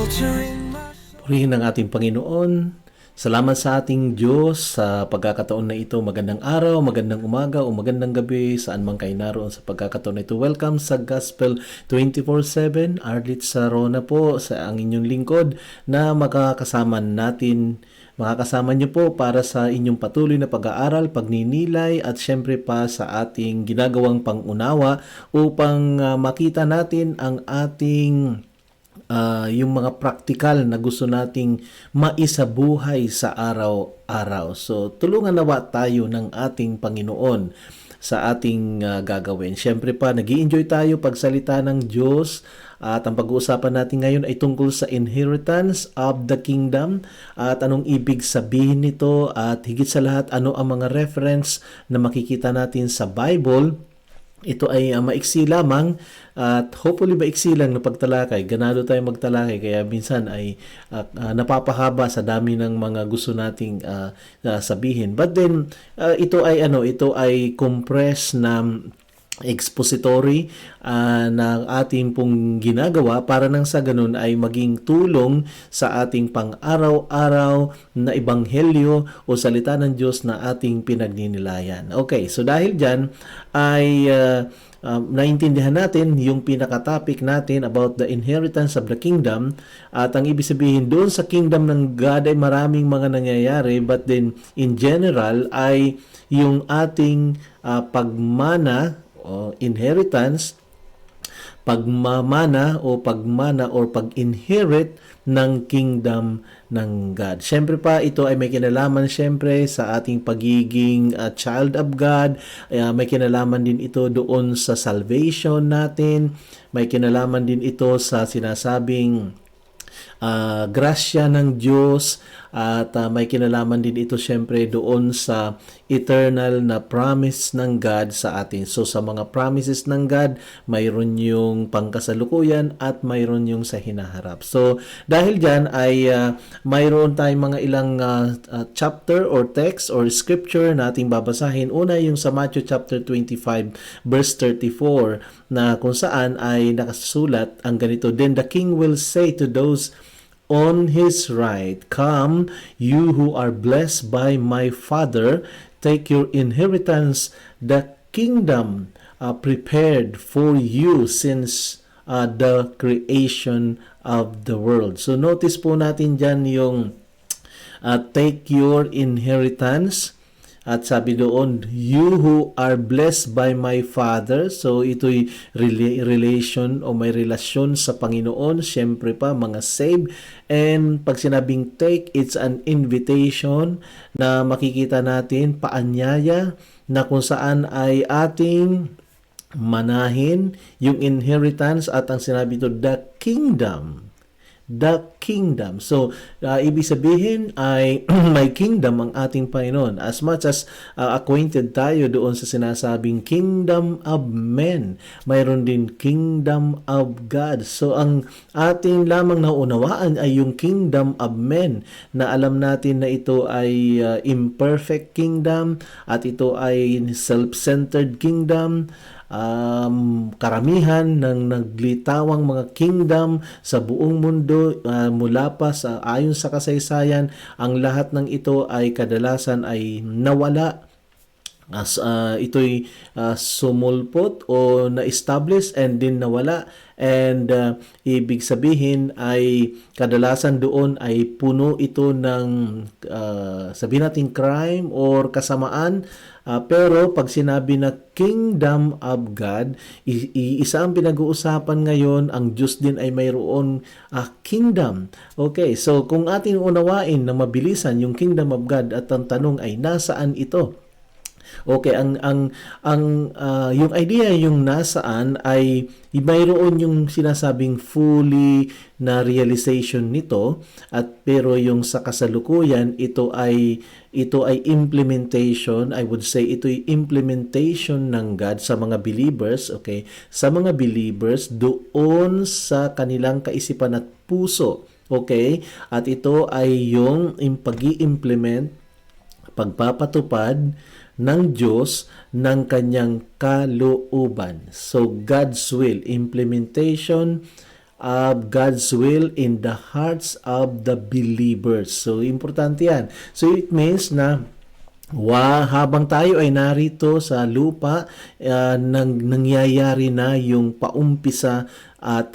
Purihin ng ating Panginoon. Salamat sa ating Diyos sa pagkakataon na ito. Magandang araw, magandang umaga o magandang gabi saan man kayo naroon sa pagkakataon na ito. Welcome sa Gospel 24/7. Arlit Sarona po sa ang inyong lingkod na makakasama niyo po para sa inyong patuloy na pag-aaral, pagninilay at syempre pa sa ating ginagawang pangunawa upang makita natin ang ating yung mga praktikal na gusto nating maisabuhay sa araw-araw. So, tulungan nawa tayo ng ating Panginoon sa ating gagawin. Siyempre pa, nag-i-enjoy tayo pagsalita ng Diyos at ang pag-uusapan natin ngayon ay tungkol sa inheritance of the kingdom at anong ibig sabihin nito at higit sa lahat ano ang mga reference na makikita natin sa Bible. Ito ay maiksi lamang at hopefully maiksi lang na pagtalakay. Ganado tayo magtalakay kaya minsan ay napapahaba sa dami ng mga gusto nating sabihin. But then ito ay compress na expository na ating pong ginagawa para nang sa ganun ay maging tulong sa ating pang-araw-araw na ebanghelyo o salita ng Diyos na ating pinagninilayan. Okay, so dahil dyan ay naintindihan natin yung pinaka-topic natin about the inheritance of the kingdom at ang ibig sabihin doon sa kingdom ng God ay maraming mga nangyayari but then in general ay yung ating pagmana o inheritance, pagmamana or pag-inherit ng kingdom ng God. Siyempre pa, ito ay may kinalaman siyempre sa ating pagiging child of God. May kinalaman din ito doon sa salvation natin. May kinalaman din ito sa sinasabing grasya ng Diyos at may kinalaman din ito syempre doon sa eternal na promise ng God sa atin. So sa mga promises ng God, mayroon yung pangkasalukuyan at mayroon yung sa hinaharap. So dahil dyan ay mayroon tayong mga ilang chapter or text or scripture na ating babasahin. Una yung sa Matthew chapter 25 verse 34 na kung saan ay nakasulat ang ganito, "Then the king will say to those on his right, 'Come, you who are blessed by my Father, take your inheritance, the kingdom prepared for you since the creation of the world.'" So notice po natin dyan yung take your inheritance. At sabi doon, "You who are blessed by my Father." So ito'y relation o may relasyon sa Panginoon. Siyempre pa, mga saved. And pag sinabing take, it's an invitation na makikita natin, paanyaya, na kung saan ay ating manahin yung inheritance at ang sinabi ito, the kingdom. The kingdom. So, ibig sabihin ay may kingdom ang ating Panginoon. As much as acquainted tayo doon sa sinasabing kingdom of men, mayroon din kingdom of God. So, ang ating lamang naunawaan ay yung kingdom of men na alam natin na ito ay imperfect kingdom at ito ay self-centered kingdom. Karamihan ng naglitawang mga kingdom sa buong mundo mula pa sa ayon sa kasaysayan, ang lahat ng ito ay kadalasan ay nawala. Ito'y sumulpot o na-establish and din nawala and ibig sabihin ay kadalasan doon ay puno ito ng sabihin natin crime or kasamaan. Pero pag sinabi na kingdom of God, isa ang pinag-uusapan ngayon, ang Diyos din ay mayroon kingdom. Okay, so kung ating unawain na mabilisan yung kingdom of God at ang tanong ay nasaan ito? Okay, yung idea yung nasaan ay mayroon yung sinasabing fully na realization nito at pero yung sa kasalukuyan ito ay implementation. I would say ito ay implementation ng God sa mga believers, okay? Sa mga believers doon sa kanilang kaisipan at puso, okay? At ito ay yung pag-i-implement, pagpapatupad ng Diyos ng kanyang kalooban. So, God's will, implementation of God's will in the hearts of the believers. So, importante yan. So, it means na habang tayo ay narito sa lupa, nangyayari na yung paumpisa at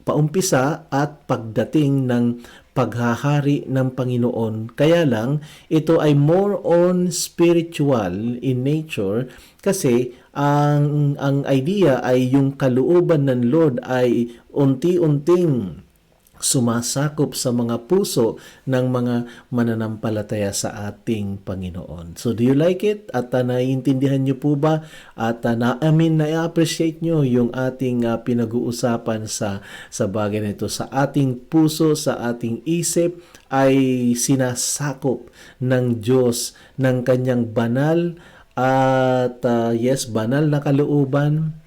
paumpisa at pagdating ng paghahari ng Panginoon. Kaya lang, ito ay more on spiritual in nature kasi ang idea ay yung kalooban ng Lord ay unti-unting sumasakop sa mga puso ng mga mananampalataya sa ating Panginoon. So, do you like it? At naiintindihan nyo po ba? At na-appreciate nyo yung ating pinag-uusapan sa bagay na ito. Sa ating puso, sa ating isip, ay sinasakop ng Diyos ng kanyang banal at banal na kalooban,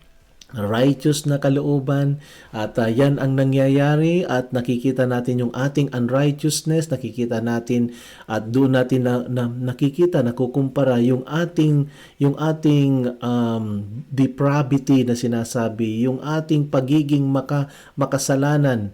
righteous na kalooban, at yan ang nangyayari at nakikita natin yung ating unrighteousness, nakikita natin at doon natin nakikita, nakukumpara yung ating depravity na sinasabi, yung ating pagiging makasalanan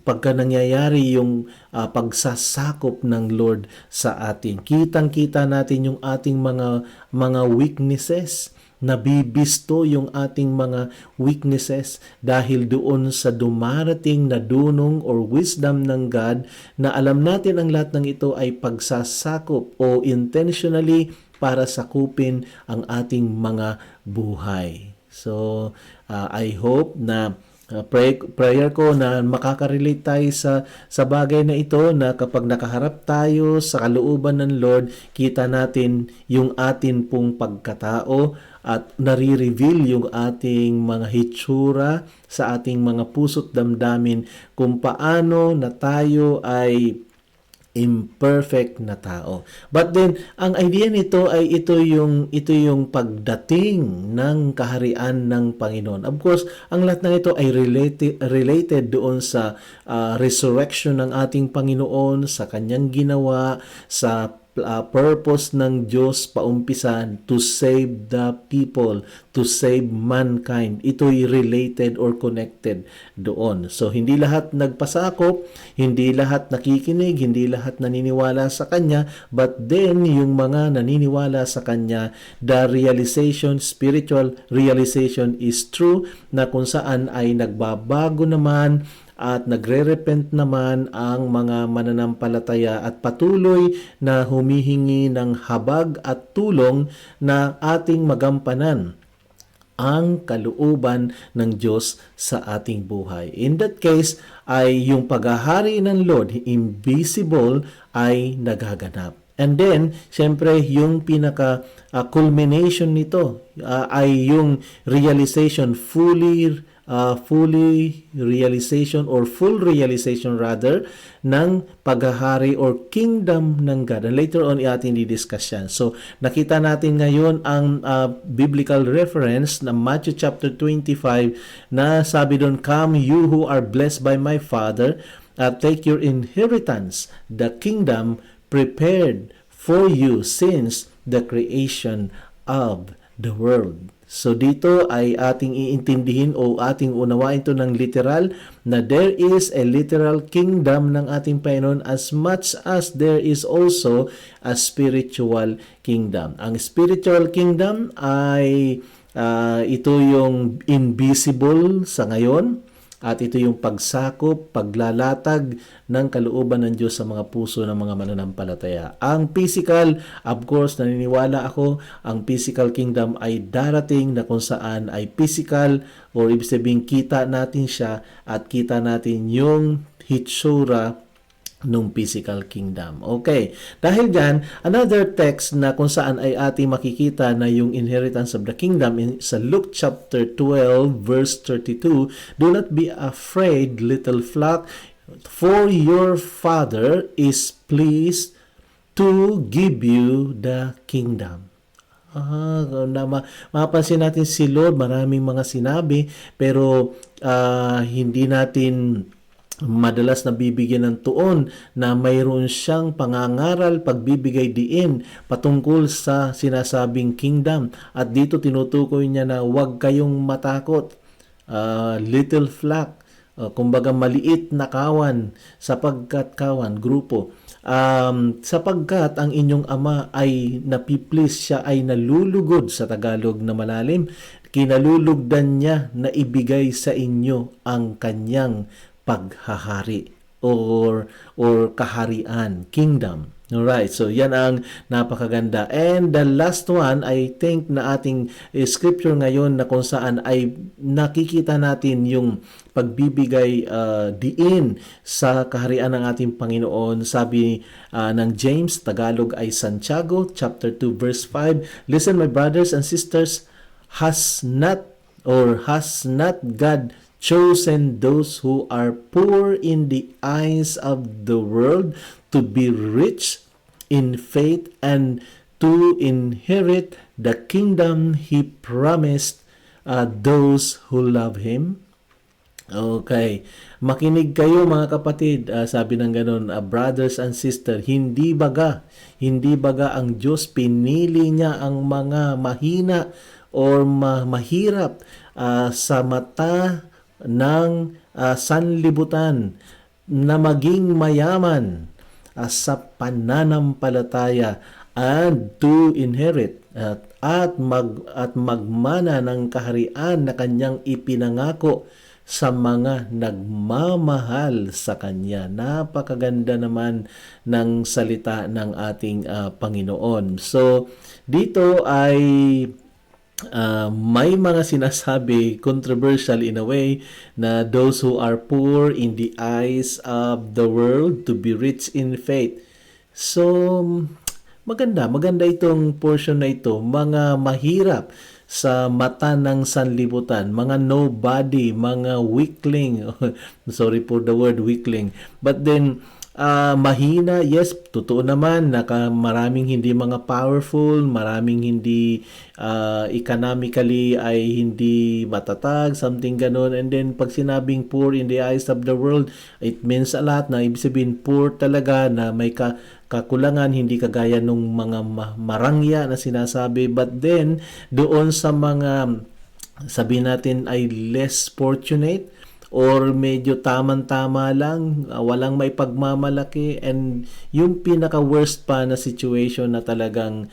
pagka nangyayari yung pagsasakop ng Lord sa atin. Kitang-kita natin yung ating mga weaknesses, nabibisto yung ating mga weaknesses dahil doon sa dumarating na dunong or wisdom ng God na alam natin ang lahat ng ito ay pagsasakop o intentionally para sakupin ang ating mga buhay. So, I hope na prayer ko na makaka-relate tayo sa bagay na ito, na kapag nakaharap tayo sa kalooban ng Lord, kita natin yung atin pong pagkatao at nare-reveal yung ating mga hitsura sa ating mga puso't damdamin kung paano na tayo ay imperfect na tao. But then, ang idea nito ay ito yung pagdating ng kaharian ng Panginoon. Of course, ang lahat ng ito ay related doon sa resurrection ng ating Panginoon, sa kanyang ginawa, sa purpose ng Diyos paumpisan to save the people, to save mankind. Ito'y related or connected doon. So, hindi lahat nagpasakop, hindi lahat nakikinig, hindi lahat naniniwala sa Kanya, but then, yung mga naniniwala sa Kanya, the realization, spiritual realization is true, na kung saan ay nagbabago naman at nagre-repent naman ang mga mananampalataya at patuloy na humihingi ng habag at tulong na ating magampanan ang kalooban ng Diyos sa ating buhay. In that case, ay yung paghahari ng Lord, invisible, ay nagaganap. And then, syempre, yung pinaka-culmination nito ay yung realization, full realization rather ng paghahari or kingdom ng God. And later on, ating didiscuss yan. So, nakita natin ngayon ang biblical reference na Matthew chapter 25 na sabi doon, "Come you who are blessed by my Father, take your inheritance, the kingdom prepared for you since the creation of the world." So dito ay ating iintindihin o ating unawain ito ng literal, na there is a literal kingdom ng ating Panginoon as much as there is also a spiritual kingdom. Ang spiritual kingdom ay ito yung invisible sa ngayon, at ito yung pagsakop, paglalatag ng kalooban ng Diyos sa mga puso ng mga mananampalataya. Ang physical, of course, naniniwala ako, ang physical kingdom ay darating na kung saan ay physical, or ibig sabihin kita natin siya at kita natin yung hitsura nung physical kingdom. Okay. Dahil dyan, another text na kung saan ay ating makikita na yung inheritance of the kingdom sa Luke chapter 12 verse 32, "Do not be afraid, little flock, for your Father is pleased to give you the kingdom." Mapapansin natin si Lord, maraming mga sinabi, pero hindi natin madalas nabibigyan ng tuon na mayroon siyang pangangaral, pagbibigay diin patungkol sa sinasabing kingdom. At dito tinutukoy niya na huwag kayong matakot. little flock, kumbaga maliit na kawan, sapagkat kawan, grupo. Sapagkat ang inyong ama ay napiplis, siya ay nalulugod sa Tagalog na malalim, kinalulugdan niya na ibigay sa inyo ang kanyang paghahari or kaharian, kingdom. Alright, so yan ang napakaganda. And the last one, I think na ating scripture ngayon na kung saan ay nakikita natin yung pagbibigay diin sa kaharian ng ating Panginoon. Sabi ng James, Tagalog ay Santiago, chapter 2, verse 5. Listen, my brothers and sisters, has not God chosen those who are poor in the eyes of the world to be rich in faith and to inherit the kingdom He promised those who love Him? Okay. Makinig kayo mga kapatid, sabi ng ganun, brothers and sisters, hindi baga ang Diyos pinili niya ang mga mahina or mahirap sa mata ng sanlibutan na maging mayaman sa pananampalataya and to inherit at magmana ng kaharian na kanyang ipinangako sa mga nagmamahal sa Kanya. Napakaganda naman ng salita ng ating Panginoon. So, dito ay may mga sinasabi, controversial in a way, na those who are poor in the eyes of the world to be rich in faith. So, maganda itong portion na ito. Mga mahirap sa mata ng sanlibutan, mga nobody, mga weakling. Sorry for the word weakling. But then, mahina, yes, totoo naman, maraming hindi mga powerful, maraming hindi economically ay hindi matatag, something ganon. And then, pag sinabing poor in the eyes of the world, it means a lot na ibig sabihin poor talaga na may kakulangan, hindi kagaya nung mga marangya na sinasabi. But then, doon sa mga sabihin natin ay less fortunate, or medyo tamang-tama lang, walang may pagmamalaki, and yung pinaka-worst pa na situation na talagang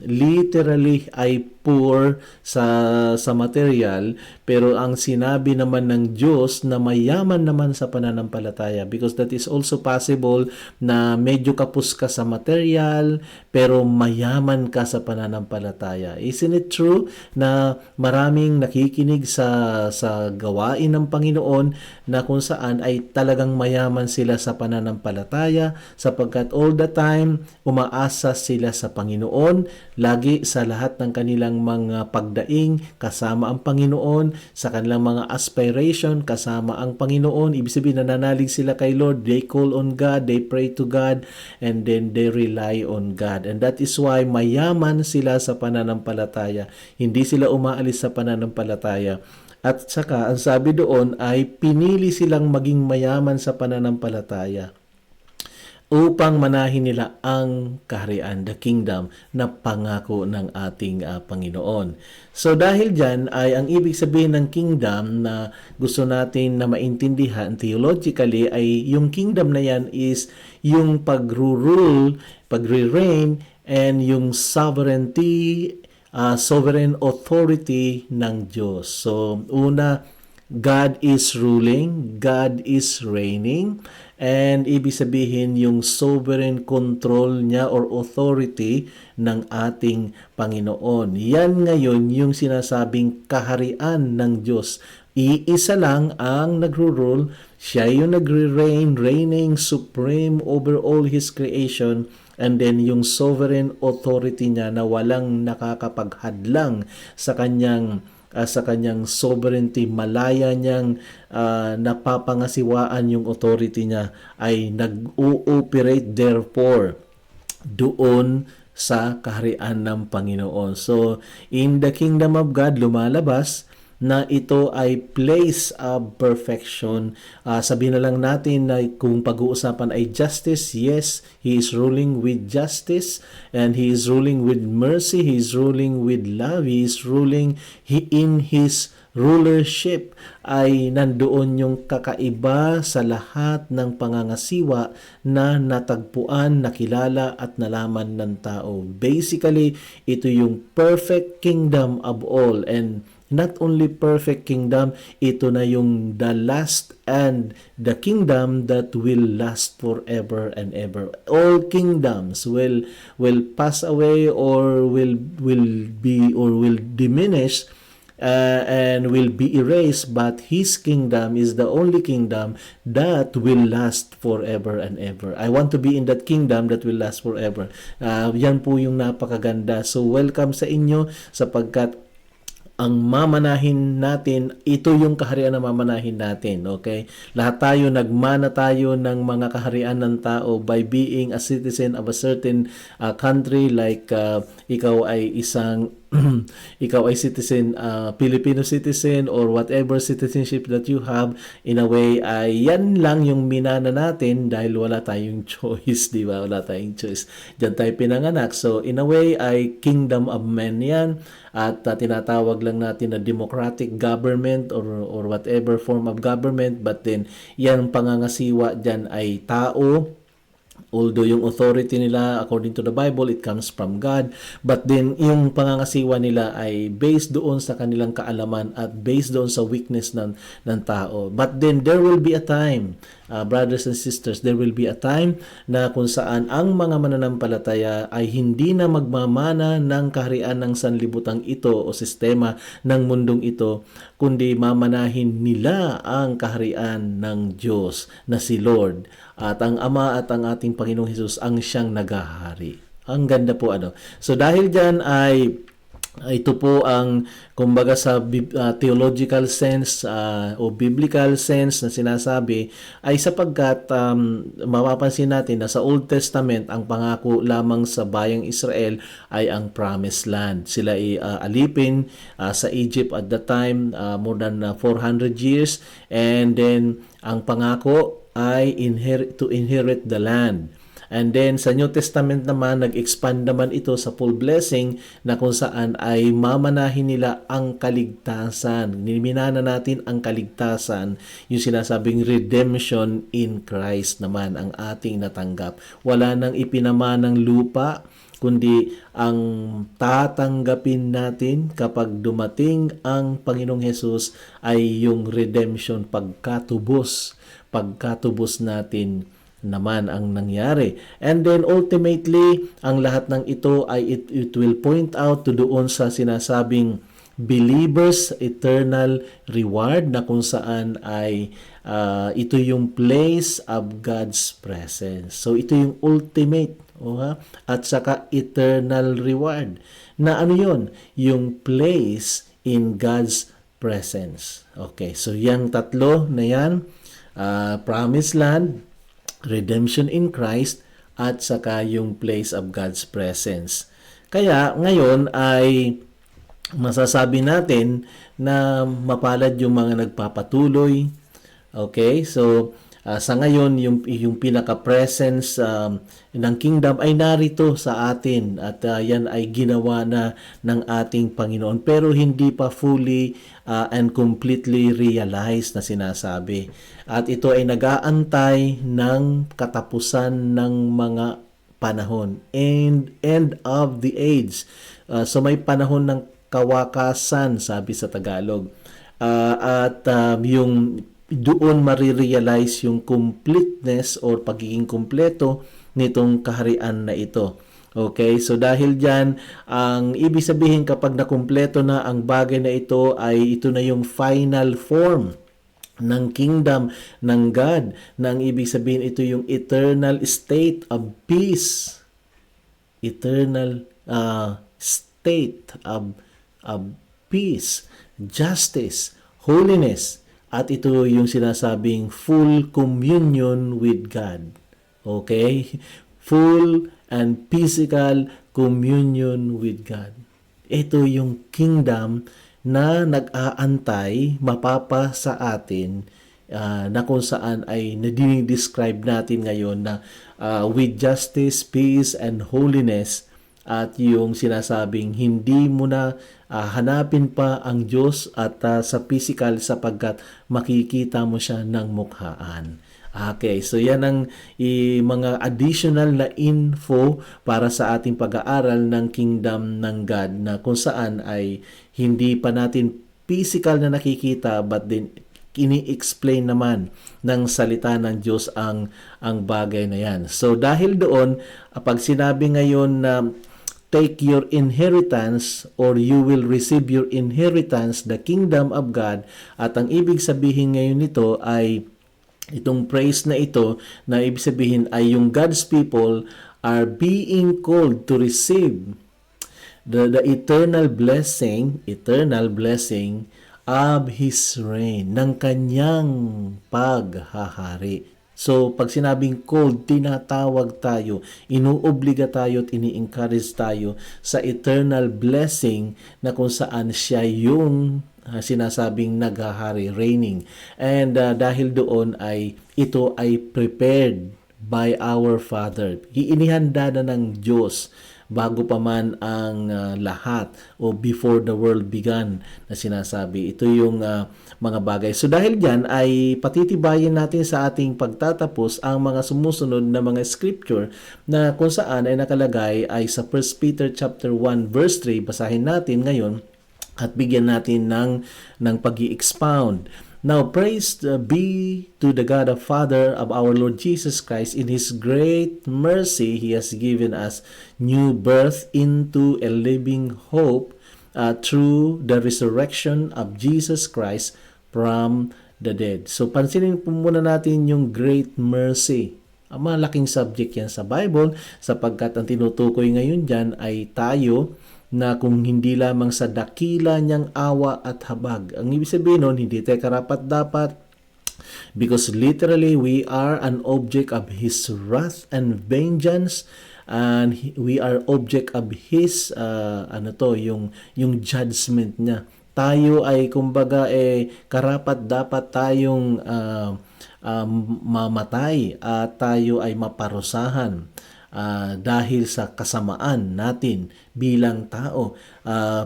literally ay poor sa material, pero ang sinabi naman ng Diyos na mayaman naman sa pananampalataya, because that is also possible na medyo kapos ka sa material pero mayaman ka sa pananampalataya. Isn't it true na maraming nakikinig sa gawain ng Panginoon na kung saan ay talagang mayaman sila sa pananampalataya, sapagkat all the time umaasa sila sa Panginoon, lagi sa lahat ng kanilang mga pagdaing kasama ang Panginoon, sa kanilang mga aspiration kasama ang Panginoon. Ibig sabihin, nananalig sila kay Lord, they call on God, they pray to God, and then they rely on God. And that is why mayaman sila sa pananampalataya. Hindi sila umaalis sa pananampalataya. At saka, ang sabi doon ay pinili silang maging mayaman sa pananampalataya upang manahin nila ang kaharian, the kingdom, na pangako ng ating Panginoon. So dahil dyan ay ang ibig sabihin ng kingdom na gusto natin na maintindihan theologically ay yung kingdom na yan is yung pagre-rule, pagre-reign, and yung sovereignty, sovereign authority ng Diyos. So una, God is ruling, God is reigning, and ibig sabihin yung sovereign control niya or authority ng ating Panginoon. Yan ngayon yung sinasabing kaharian ng Diyos. Iisa lang ang nagro-rule, siya yung nagre-reign, reigning supreme over all His creation, and then yung sovereign authority niya na walang nakakapaghadlang sa kanyang sovereignty, malaya niyang napapangasiwaan yung authority niya, ay nag-ooperate therefore doon sa kaharian ng Panginoon. So, in the kingdom of God, lumalabas na ito ay place of perfection. Sabihin na lang natin na kung pag-uusapan ay justice, yes, He is ruling with justice and He is ruling with mercy, He is ruling with love, He is ruling in His rulership ay nandoon yung kakaiba sa lahat ng pangangasiwa na natagpuan, nakilala at nalaman ng tao. Basically, ito yung perfect kingdom of all, and not only perfect kingdom, ito na yung the last and the kingdom that will last forever and ever. All kingdoms will pass away or will diminish and will be erased, but His kingdom is the only kingdom that will last forever and ever. I want to be in that kingdom that will last forever. Yan po yung napakaganda. So welcome sa inyo, sapagkat ang mamanahin natin, ito yung kaharian na mamanahin natin, okay? Lahat tayo, nagmana tayo ng mga kaharian ng tao by being a citizen of a certain country, like ikaw ay isang ikaw ay citizen, Filipino citizen or whatever citizenship that you have. In a way, ay yan lang yung minana natin dahil wala tayong choice, di ba? Wala tayong choice. Diyan tayo pinanganak. So, in a way, ay kingdom of men yan. At tinatawag lang natin na democratic government or whatever form of government. But then, yan pangangasiwa dyan ay tao. Although yung authority nila, according to the Bible, it comes from God. But then, yung pangangasiwa nila ay based doon sa kanilang kaalaman at based doon sa weakness ng tao. But then, there will be a time, brothers and sisters, there will be a time na kung saan ang mga mananampalataya ay hindi na magmamana ng kaharian ng sanlibutan ito o sistema ng mundong ito, kundi mamanahin nila ang kaharian ng Diyos na si Lord. At ang Ama at ang ating Panginoong Hesus ang siyang naghahari. Ang ganda po ano. So dahil dyan ay ito po ang kumbaga sa theological sense o biblical sense na sinasabi ay sapagkat mapapansin natin na sa Old Testament ang pangako lamang sa bayang Israel ay ang promised land. Sila ay alipin sa Egypt at that time more than 400 years, and then ang pangako ay to inherit the land. And then sa New Testament naman, nag-expand naman ito sa full blessing na kung saan ay mamanahin nila ang kaligtasan. Niminana natin ang kaligtasan, yung sinasabing redemption in Christ naman ang ating natanggap. Wala nang ipinamanang lupa, kundi ang tatanggapin natin kapag dumating ang Panginoong Hesus ay yung redemption, pagkatubos natin naman ang nangyari. And then ultimately, ang lahat ng ito ay it will point out to doon sa sinasabing believers eternal reward, na kung saan ay ito yung place of God's presence. So ito yung ultimate at saka eternal reward. Na ano yun? Yung place in God's presence. Okay, so yung tatlo na yan, promised land, redemption in Christ, at saka yung place of God's presence. Kaya ngayon ay masasabi natin na mapalad yung mga nagpapatuloy. Okay, so sa ngayon yung pinaka-presence ng kingdom ay narito sa atin, at yan ay ginawa na ng ating Panginoon, pero hindi pa fully and completely realized na sinasabi. At ito ay nag-aantay ng katapusan ng mga panahon, end of the age. So may panahon ng kawakasan, sabi sa Tagalog. At yung doon marirealize yung completeness or pagiging kumpleto nitong kaharian na ito. Okay, so dahil dyan, ang ibig sabihin kapag nakumpleto na ang bagay na ito, ay ito na yung final form ng kingdom ng God, na ang ibig sabihin ito yung eternal state of peace, eternal state of peace, justice, holiness, at ito yung sinasabing full communion with God. Okay? Full and physical communion with God. Ito yung kingdom na nag-aantay mapapa sa atin, na kung saan ay nadini-describe natin ngayon na with justice, peace, and holiness, at yung sinasabing hindi mo na hanapin pa ang Diyos at sa physical sapagkat makikita mo siya ng mukhaan. Okay, so yan ang mga additional na info para sa ating pag-aaral ng Kingdom ng God, na kung saan ay hindi pa natin physical na nakikita, but then ini-explain naman ng salita ng Diyos ang bagay na yan. So dahil doon, pag sinabi ngayon na take your inheritance or you will receive your inheritance, the kingdom of God, at ang ibig sabihin ngayon nito ay itong phrase na ito, na ibig sabihin ay yung God's people are being called to receive the eternal blessing of His reign, ng kanyang paghahari. So, pag sinabing called, tinatawag tayo, inuobliga tayo at ini-encourage tayo sa eternal blessing na kung saan siya yung sinasabing naghahari, reigning. And dahil doon ay ito ay prepared by our Father. Inihanda na ng Diyos bago pa man ang lahat o before the world began na sinasabi. Ito yung mga bagay. So dahil dyan ay patitibayin natin sa ating pagtatapos ang mga sumusunod na mga scripture na kung saan ay nakalagay ay sa 1 Peter chapter 1 verse 3. Basahin natin ngayon at bigyan natin ng pag-i-expound. Now, praise be to the God and Father of our Lord Jesus Christ. In His great mercy, He has given us new birth into a living hope through the resurrection of Jesus Christ from the dead. So, pansinin po muna natin yung great mercy. Malaking subject yan sa Bible sapagkat ang tinutukoy ngayon dyan ay tayo na kung hindi lamang sa dakila niyang awa at habag. Ang ibig sabihin nun, hindi tayo karapat-dapat because literally we are an object of His wrath and vengeance, and we are object of His yung judgment niya. Tayo ay kumbaga karapat-dapat tayong mamatay at tayo ay maparusahan dahil sa kasamaan natin bilang tao.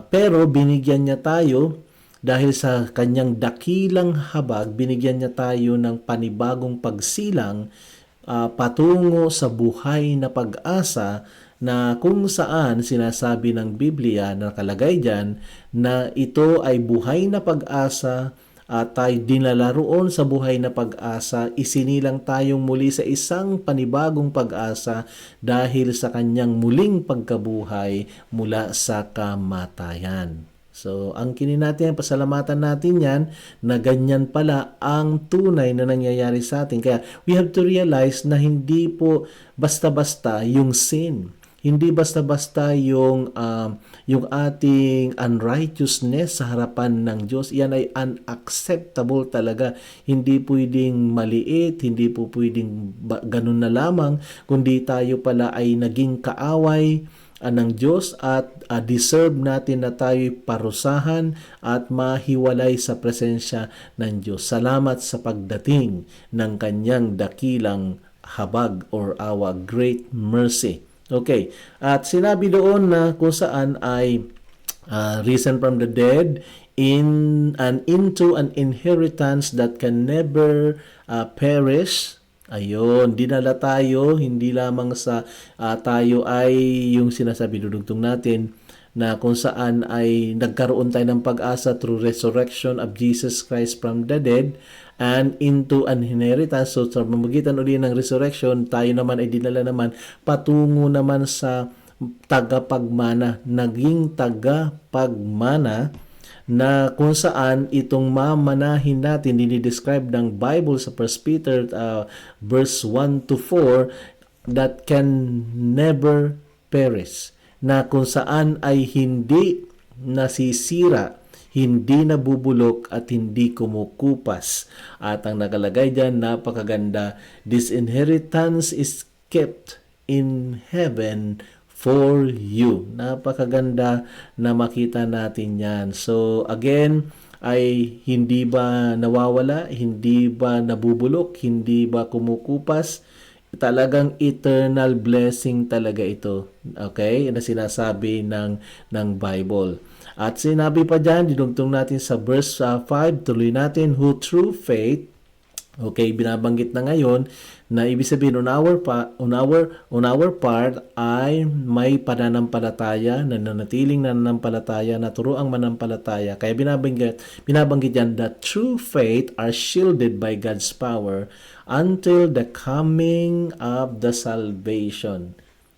Pero binigyan niya tayo dahil sa kanyang dakilang habag, binigyan niya tayo ng panibagong pagsilang patungo sa buhay na pag-asa, na kung saan sinasabi ng Biblia na nakalagay dyan na ito ay buhay na pag-asa at tayo dinala roon sa buhay na pag-asa, isinilang tayong muli sa isang panibagong pag-asa dahil sa kanyang muling pagkabuhay mula sa kamatayan. So, ang kinin natin, pasalamatan natin yan na ganyan pala ang tunay na nangyayari sa atin. Kaya we have to realize na hindi po basta-basta yung sin. Hindi basta-basta yung ating unrighteousness sa harapan ng Diyos. Yan ay unacceptable talaga. Hindi pwedeng maliit, hindi po pwedeng ganun na lamang, kundi tayo pala ay naging kaaway ng Diyos at deserve natin na tayo parusahan at mahiwalay sa presensya ng Diyos. Salamat sa pagdating ng kanyang dakilang habag or awa, great mercy. Okay, at sinabi doon na kung saan ay risen from the dead into an inheritance that can never perish. Ayun, dinala tayo, hindi lamang sa tayo ay yung sinasabi, dudugtong natin, na kung saan ay nagkaroon tayo ng pag-asa through resurrection of Jesus Christ from the dead and into an inheritance. So, sa pamamagitan uli ng resurrection, tayo naman ay dinala naman patungo naman sa tagapagmana, naging tagapagmana, na kung saan itong mamanahin natin, dinidescribe ng Bible sa 1 Peter verse 1 to 4, that can never perish, na kung saan ay hindi nasisira, hindi nabubulok at hindi kumukupas. At ang nakalagay dyan, napakaganda, this inheritance is kept in heaven for you. Napakaganda na makita natin yan. So again, ay hindi ba nawawala, hindi ba nabubulok, hindi ba kumukupas? Talagang eternal blessing talaga ito. Okay? Na sinasabi ng Bible. At sinabi pa dyan, dinugtong natin sa verse 5, tuloy natin, who through faith, okay, binabanggit na ngayon na ibig sabihin on our part ay may pananampalataya, nananatiling nananampalataya, naturoang manampalataya. Kaya binabanggit yan that through faith are shielded by God's power until the coming of the salvation.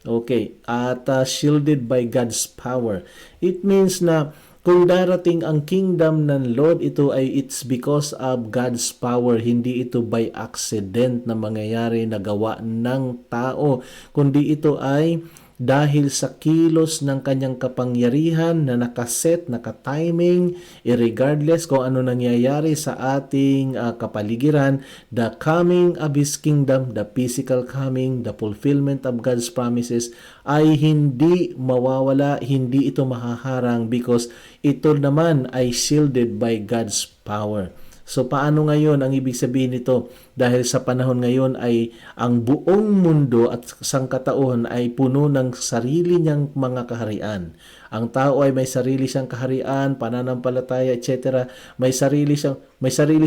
Okay, at shielded by God's power. It means na kung darating ang kingdom ng Lord, ito ay it's because of God's power. Hindi ito by accident na mangyayari na gawa ng tao, kundi ito ay dahil sa kilos ng kanyang kapangyarihan na nakaset, nakatiming, irregardless kung ano nangyayari sa ating kapaligiran, the coming of His kingdom, the physical coming, the fulfillment of God's promises ay hindi mawawala, hindi ito mahaharang because ito naman ay shielded by God's power. So paano ngayon ang ibig sabihin nito? Dahil sa panahon ngayon ay ang buong mundo at sangkatauhan ay puno ng sarili niyang mga kaharian. Ang tao ay may sarili siyang kaharian, pananampalataya, etc. May sarili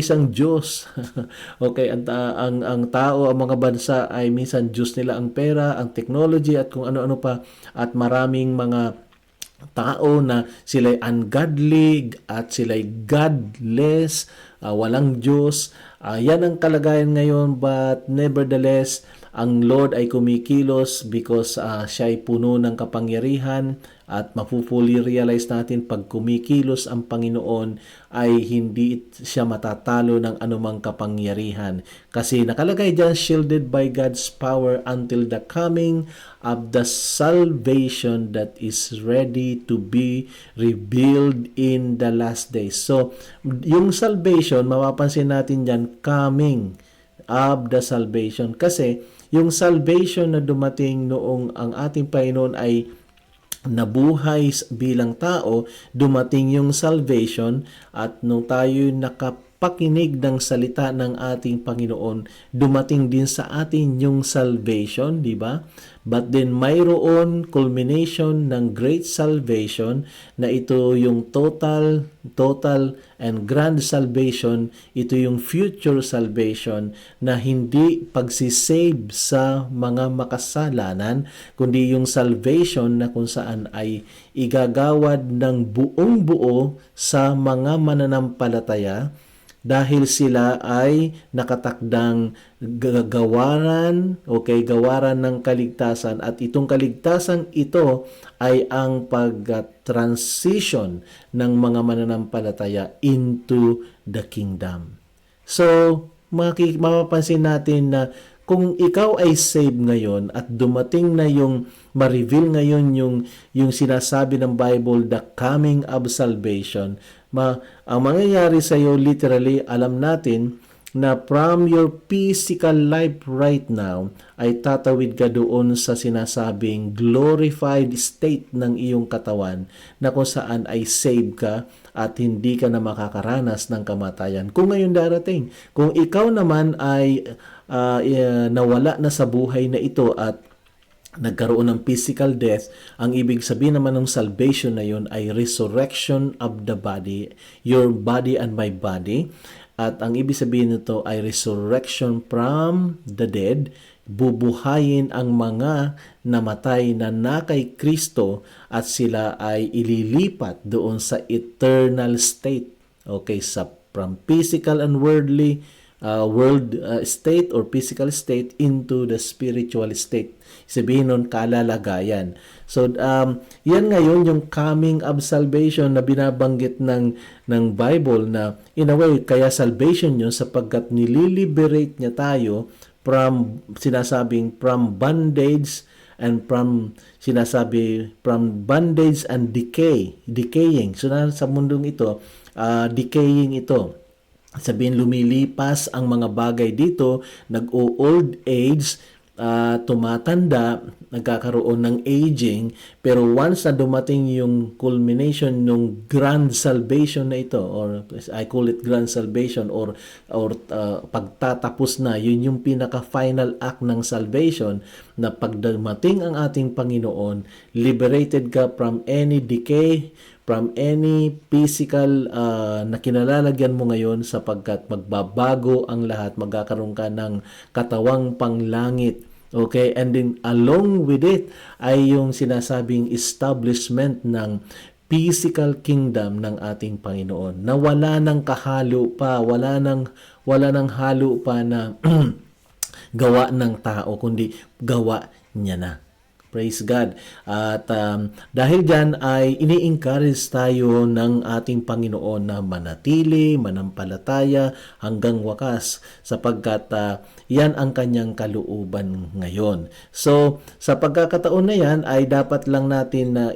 siyang Diyos. Okay, ang tao, ang mga bansa ay minsan Diyos nila ang pera, ang technology at kung ano-ano pa, at maraming mga tao na sila'y ungodly at sila'y godless, walang Diyos. Yan ang kalagayan ngayon, but nevertheless, ang Lord ay kumikilos because siya ay puno ng kapangyarihan at mapupuli realize natin pag kumikilos ang Panginoon ay hindi siya matatalo ng anumang kapangyarihan. Kasi nakalagay dyan, shielded by God's power until the coming of the salvation that is ready to be revealed in the last days. So, yung salvation, mapapansin natin dyan, coming of the salvation. Kasi, yung salvation na dumating noong ang ating Panginoon ay nabuhay bilang tao, dumating yung salvation at nung tayo nakapakinig ng salita ng ating Panginoon, dumating din sa atin yung salvation, di ba? But then mayroon culmination ng great salvation na ito yung total and grand salvation, ito yung future salvation na hindi pagsisave sa mga makasalanan, kundi yung salvation na kung saan ay igagawad ng buong buo sa mga mananampalataya dahil sila ay nakatakdang gawaran ng kaligtasan, at itong kaligtasan ito ay ang pag-transition ng mga mananampalataya into the kingdom. So, mapapansin natin na kung ikaw ay saved ngayon at dumating na yung ma-reveal ngayon yung sinasabi ng Bible, the coming of salvation, ang mangyayari sa iyo literally, alam natin na from your physical life right now ay tatawid ka doon sa sinasabing glorified state ng iyong katawan na kung saan ay saved ka at hindi ka na makakaranas ng kamatayan. Kung ngayon darating, kung ikaw naman ay nawala na sa buhay na ito at nagkaroon ng physical death, ang ibig sabihin naman ng salvation na yun ay resurrection of the body, your body and my body. At ang ibig sabihin nito ay resurrection from the dead, bubuhayin ang mga namatay na kay Kristo at sila ay ililipat doon sa eternal state. Okay, from physical and worldly state or physical state into the spiritual state. Sabihin nun, kalalagayan. So, yan ngayon yung coming of salvation na binabanggit ng Bible na in a way, kaya salvation yun sapagkat nililiberate niya tayo from bondage and from bondage and decaying. So, sa mundong ito, decaying ito. Sabihin, lumilipas ang mga bagay dito, nag-old age, tumatanda, nagkakaroon ng aging, pero once na dumating yung culmination ng grand salvation na ito, or I call it grand salvation, or pagtatapos na, yun yung pinaka final act ng salvation, na pag dumating ang ating Panginoon, liberated ka from any decay, from any physical na kinalalagyan mo ngayon, sapagkat magbabago ang lahat, magkakaroon ka ng katawang panglangit. Okay, and then along with it ay yung sinasabing establishment ng physical kingdom ng ating Panginoon, na wala nang kahalo pa, wala nang halo pa na gawa ng tao, kundi gawa niya na. Praise God. At dahil dyan ay ini-encourage tayo ng ating Panginoon na manatili, manampalataya hanggang wakas, sapagkat yan ang kanyang kalooban ngayon. So, sa pagkakataon na yan ay dapat lang natin na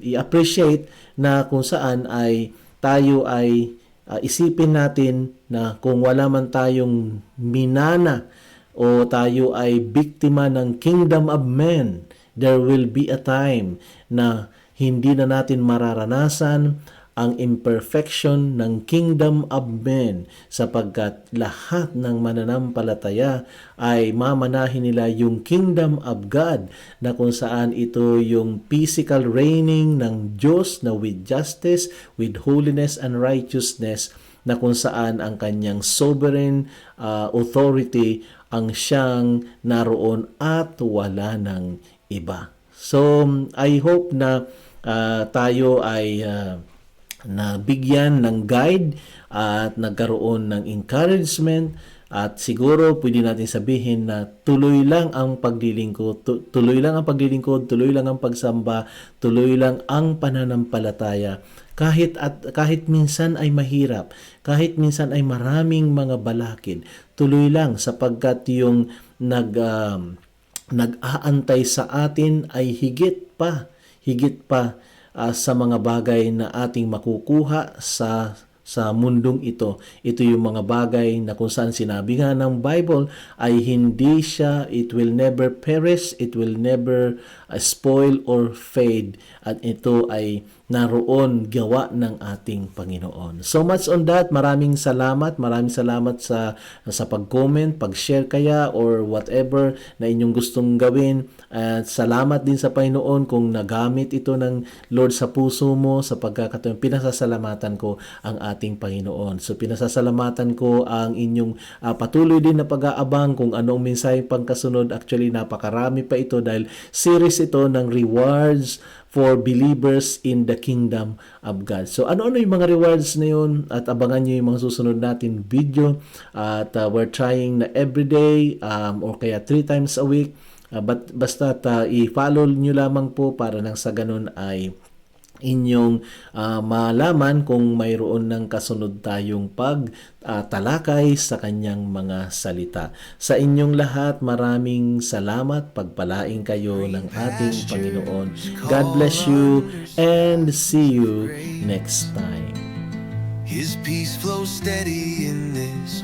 i-appreciate na kung saan ay tayo ay isipin natin na kung wala man tayong minana o tayo ay biktima ng kingdom of men, there will be a time na hindi na natin mararanasan ang imperfection ng kingdom of men, sapagkat lahat ng mananampalataya ay mamanahin nila yung kingdom of God, na kung saan ito yung physical reigning ng Diyos na with justice, with holiness and righteousness, na kung saan ang kanyang sovereign authority ang siyang naroon at wala ng iba. So, I hope na tayo ay nabigyan ng guide at nagkaroon ng encouragement, at siguro pwede natin sabihin na tuloy lang ang paglilingkod, tuloy lang ang paglilingkod, tuloy lang ang pagsamba, tuloy lang ang pananampalataya. Kahit minsan ay mahirap, kahit minsan ay maraming mga balakid, tuloy lang, sapagkat yung nag-aantay sa atin ay higit pa sa mga bagay na ating makukuha sa mundong ito. Ito yung mga bagay na kung saan sinabi nga ng Bible ay hindi siya, it will never perish, it will never spoil or fade, at ito ay naroon gawa ng ating Panginoon. So much on that. Maraming salamat sa pag-comment, pag-share kaya, or whatever na inyong gustong gawin. At salamat din sa Panginoon kung nagamit ito ng Lord sa puso mo, sa pagkakataon. Pinasasalamatan ko ang ating Panginoon. So pinasasalamatan ko ang inyong patuloy din na pag-aabang kung anong mensahe pangkasunod. Actually, napakarami pa ito dahil series ito ng rewards for believers in the kingdom of God. So ano-ano yung mga rewards na yun, at abangan nyo yung mga susunod natin video, at we're trying na everyday or kaya 3 times a week, basta i-follow nyo lamang po para nang sa ganun ay inyong malaman kung mayroon ng kasunod tayong pagtalakay sa kanyang mga salita. Sa inyong lahat, maraming salamat. Pagpalain kayo ng ating Panginoon. God bless you and see you next time. His peace flows steady in this